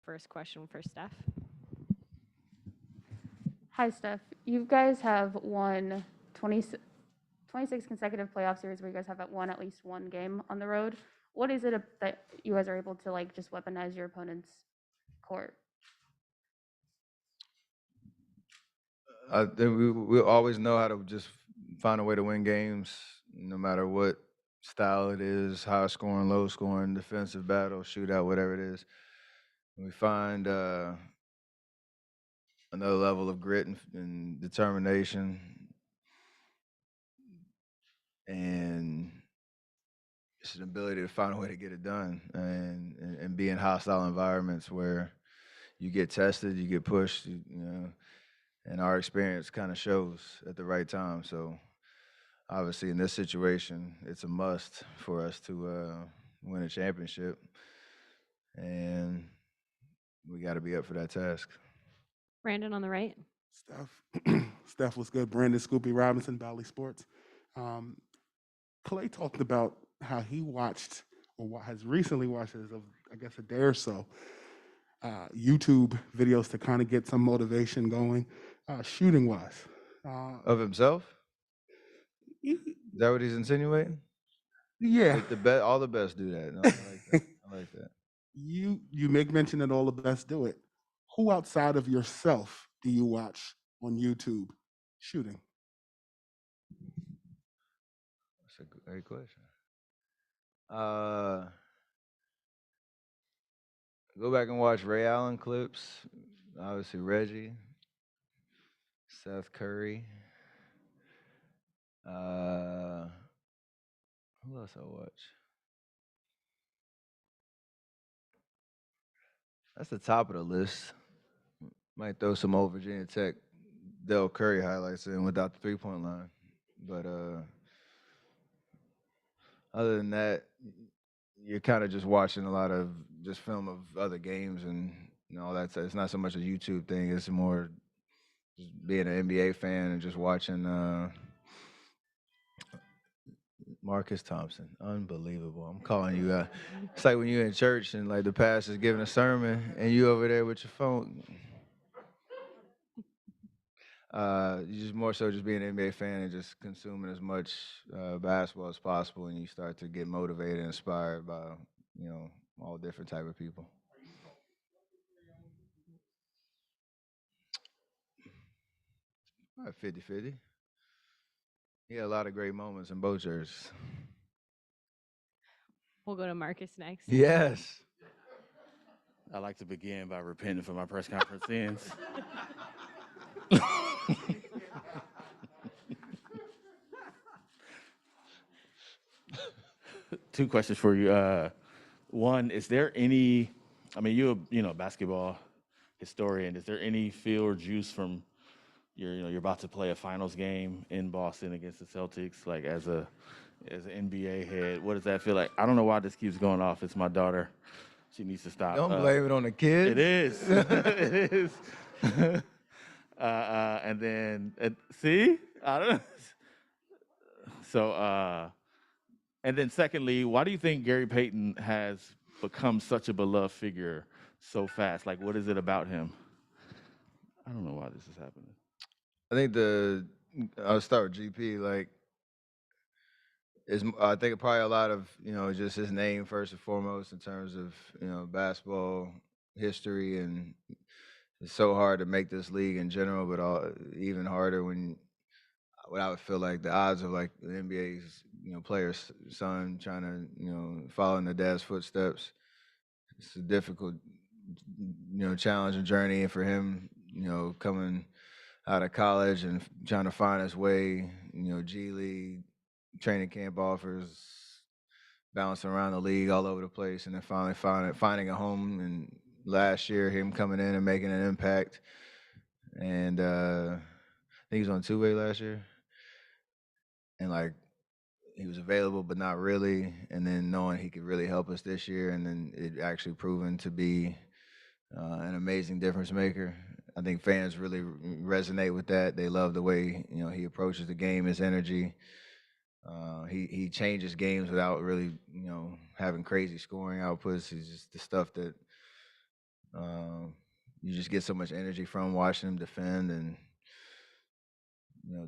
first question for Steph. Hi, Steph. You guys have won 26 consecutive playoff series where you guys have won at least one game on the road. What is it that you guys are able to like just weaponize your opponent's court? I think we always know how to just find a way to win games, no matter what style it is, high scoring, low scoring, defensive battle, shootout, whatever it is. We find another level of grit and determination, and it's an ability to find a way to get it done, and be in hostile environments where you get tested, you get pushed, you know, and our experience kind of shows at the right time. So obviously, in this situation, it's a must for us to win a championship, and we got to be up for that task. Brandon on the right. Steph was good. Brandon Scoopy Robinson, Bally Sports. Klay talked about how he watched, or has recently watched, as of I guess a day or so, YouTube videos to kind of get some motivation going, shooting wise. Of himself? Is that what he's insinuating? Yeah. All the best do that. No, I like that. I like that. You make mention that all the best do it. Who outside of yourself do you watch on YouTube shooting? That's a great question. Go back and watch Ray Allen clips. Obviously Reggie, Seth Curry. Who else I watch? That's the top of the list. Might throw some old Virginia Tech Del Curry highlights in without the 3-point line. But other than that, you're kind of just watching a lot of just film of other games and all that. It's not so much a YouTube thing. It's more just being an NBA fan and just watching Marcus Thompson. Unbelievable. I'm calling you out. It's like when you're in church and like the pastor's giving a sermon and you over there with your phone. You just more so just being an NBA fan and just consuming as much basketball as possible, and you start to get motivated and inspired by, all different type of people. All right, 50-50. He had a lot of great moments in both jerseys. We'll go to Marcus next. Yes. I'd like to begin by repenting for my press conference sins. Two questions for you. One, is there any, you're a basketball historian. Is there any feel or juice from you're about to play a finals game in Boston against the Celtics, like as an NBA head? What does that feel like? I don't know why this keeps going off. It's my daughter. She needs to stop. Don't blame it on the kids. It is. It is. And then, see? I don't know. So, and then secondly, why do you think Gary Payton has become such a beloved figure so fast? Like, what is it about him? I don't know why this is happening. I think I'll start with GP. Like, I think probably a lot of, just his name first and foremost in terms of, basketball history, and it's so hard to make this league in general, but even harder when I would feel like the odds of like the NBA's, player's son trying to, follow in the dad's footsteps. It's a difficult, challenging journey for him, coming out of college and trying to find his way, G League, training camp offers, bouncing around the league all over the place, and then finally finding a home. And last year, him coming in and making an impact. And I think he was on two-way last year. And like, he was available, but not really. And then knowing he could really help us this year, and then it actually proven to be an amazing difference maker. I think fans really resonate with that. They love the way he approaches the game, his energy. He changes games without really having crazy scoring outputs. He's just the stuff that you just get so much energy from watching him defend and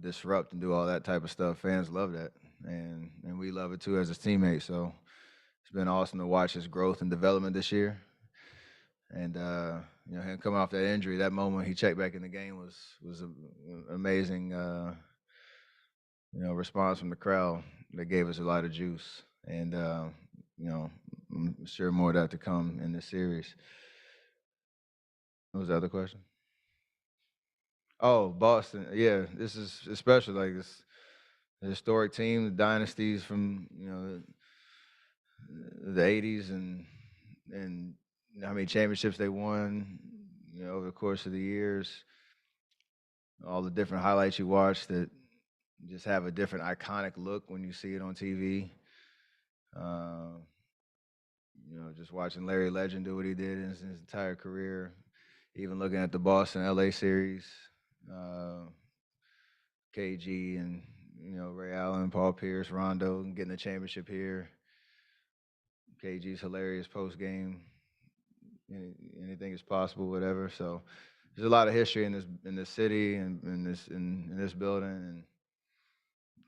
disrupt and do all that type of stuff. Fans love that, and we love it too as his teammate. So it's been awesome to watch his growth and development this year. And him coming off that injury, that moment he checked back in the game was an amazing response from the crowd that gave us a lot of juice. And I'm sure more of that to come in this series. What was the other question? Oh, Boston. Yeah, this is special. Like, it's a historic team, the dynasties from the '80s, and how many championships they won over the course of the years. All the different highlights you watch that just have a different iconic look when you see it on TV. Just watching Larry Legend do what he did in his entire career, even looking at the Boston LA series, KG and Ray Allen, Paul Pierce, Rondo, and getting the championship here. KG's hilarious post game. Anything is possible, whatever. So there's a lot of history in this city and in this building,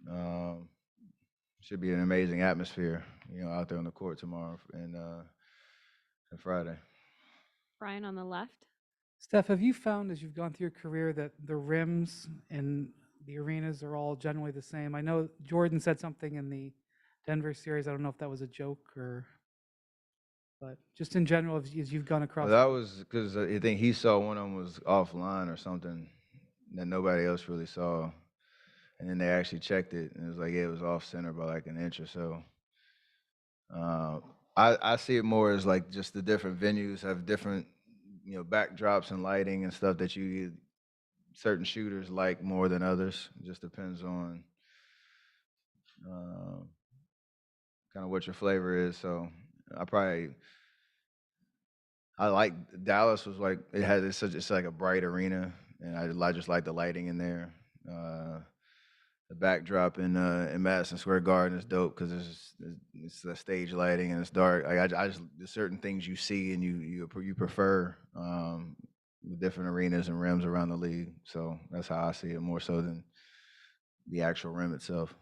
and should be an amazing atmosphere, out there on the court tomorrow and Friday. Brian on the left. Steph, have you found as you've gone through your career that the rims and the arenas are all generally the same? I know Jordan said something in the Denver series. I don't know if that was a joke but just in general, as you've gone across. Well, that was because I think he saw one of them was offline or something that nobody else really saw. And then they actually checked it, and it was like, yeah, it was off center by like an inch or so. I see it more as like just the different venues have different, backdrops and lighting and stuff that certain shooters like more than others. It just depends on kind of what your flavor is. So I like Dallas was like it's like a bright arena, and I just like the lighting in there. The backdrop in Madison Square Garden is dope because it's the stage lighting and it's dark. Like I just there's certain things you see and you prefer the different arenas and rims around the league. So that's how I see it more so than the actual rim itself.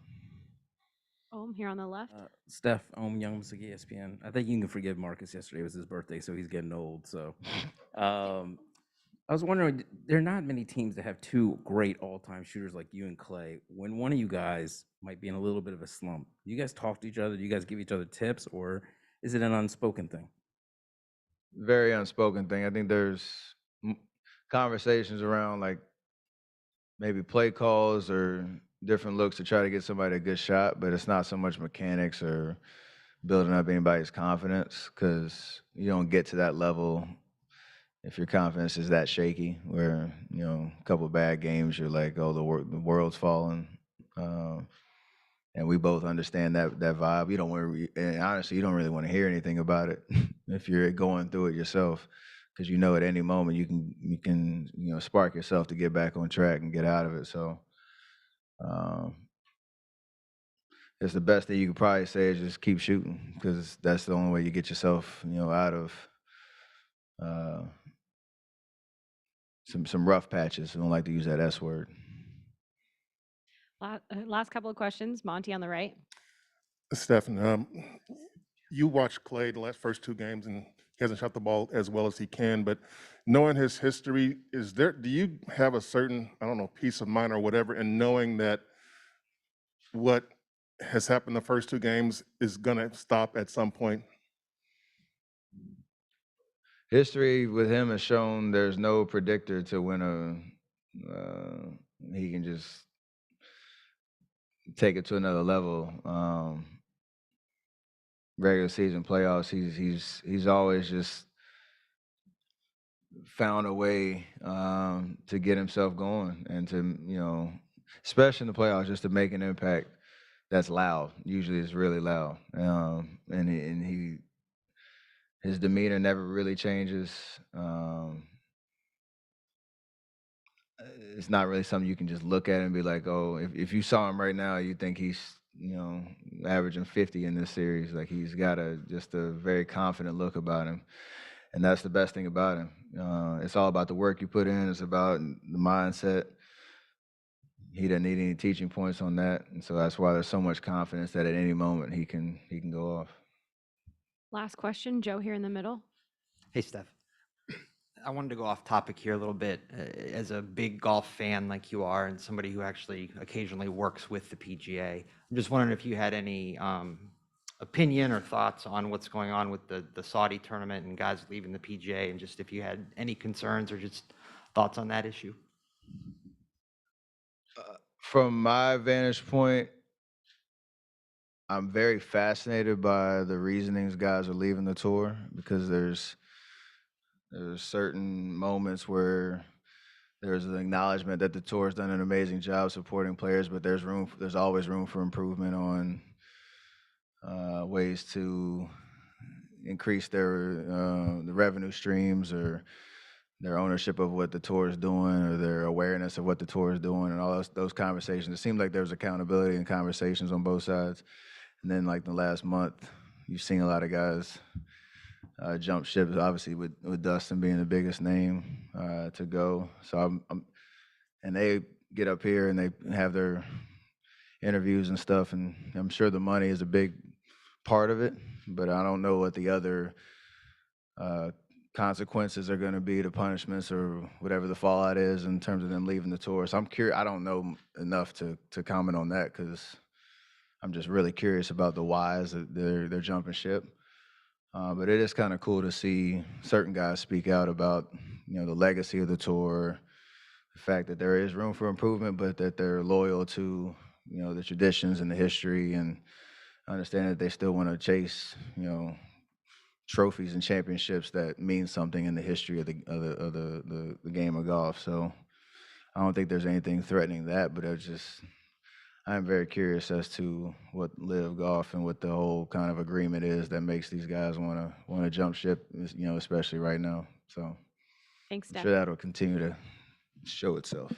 Here on the left. Steph, Young Music, ESPN. I think you can forgive Marcus. Yesterday was his birthday, so he's getting old. So I was wondering, there are not many teams that have two great all-time shooters like you and Klay. When one of you guys might be in a little bit of a slump, do you guys talk to each other? Do you guys give each other tips, or is it an unspoken thing? Very unspoken thing. I think there's conversations around like maybe play calls or different looks to try to get somebody a good shot, but it's not so much mechanics or building up anybody's confidence, because you don't get to that level if your confidence is that shaky, where a couple of bad games you're like, oh, the world's falling. And we both understand that vibe. You don't want to, and honestly, you don't really want to hear anything about it if you're going through it yourself, because at any moment you can spark yourself to get back on track and get out of it. So it's the best thing you could probably say is just keep shooting, because that's the only way you get yourself out of some rough patches. I don't like to use that S word. Last couple of questions. Monty on the right. Stephen, you watched Klay the first two games, and he hasn't shot the ball as well as he can. But knowing his history, do you have a certain, I don't know, peace of mind or whatever, in knowing that what has happened the first two games is going to stop at some point? History with him has shown there's no predictor to when he can just take it to another level. Regular season, playoffs, he's always just found a way to get himself going, and to especially in the playoffs, just to make an impact that's loud. Usually it's really loud, and his demeanor never really changes. It's not really something you can just look at and be like, oh, if you saw him right now, you think he's averaging 50 in this series. Like, he's got just a very confident look about him, and that's the best thing about him. It's all about the work you put in. It's about the mindset. He doesn't need any teaching points on that, and so that's why there's so much confidence that at any moment he can go off. Last question, Joe here in the middle. Hey, Steph. I wanted to go off topic here a little bit. As a big golf fan like you are, and somebody who actually occasionally works with the PGA, I'm just wondering if you had any opinion or thoughts on what's going on with the Saudi tournament and guys leaving the PGA, and just if you had any concerns or just thoughts on that issue. From my vantage point, I'm very fascinated by the reasonings guys are leaving the tour, because there's certain moments where there's an acknowledgement that the tour has done an amazing job supporting players, but there's always room for improvement on ways to increase their the revenue streams, or their ownership of what the tour is doing, or their awareness of what the tour is doing, and all those conversations. It seemed like there was accountability and conversations on both sides. And then, like the last month, you've seen a lot of guys jump ship, obviously with Dustin being the biggest name to go. So and they get up here and they have their interviews and stuff, and I'm sure the money is a big part of it, but I don't know what the other consequences are going to be, the punishments or whatever the fallout is in terms of them leaving the tour. So I'm curious. I don't know enough to comment on that, because I'm just really curious about the whys that they're jumping ship. But it is kind of cool to see certain guys speak out about, the legacy of the tour, the fact that there is room for improvement, but that they're loyal to, the traditions and the history, and understand that they still want to chase, trophies and championships that mean something in the history of the game of golf. So I don't think there's anything threatening that, but I'm very curious as to what Live Golf and what the whole kind of agreement is that makes these guys want to jump ship, especially right now. So Thanks, I'm Steph. sure that'll continue to show itself.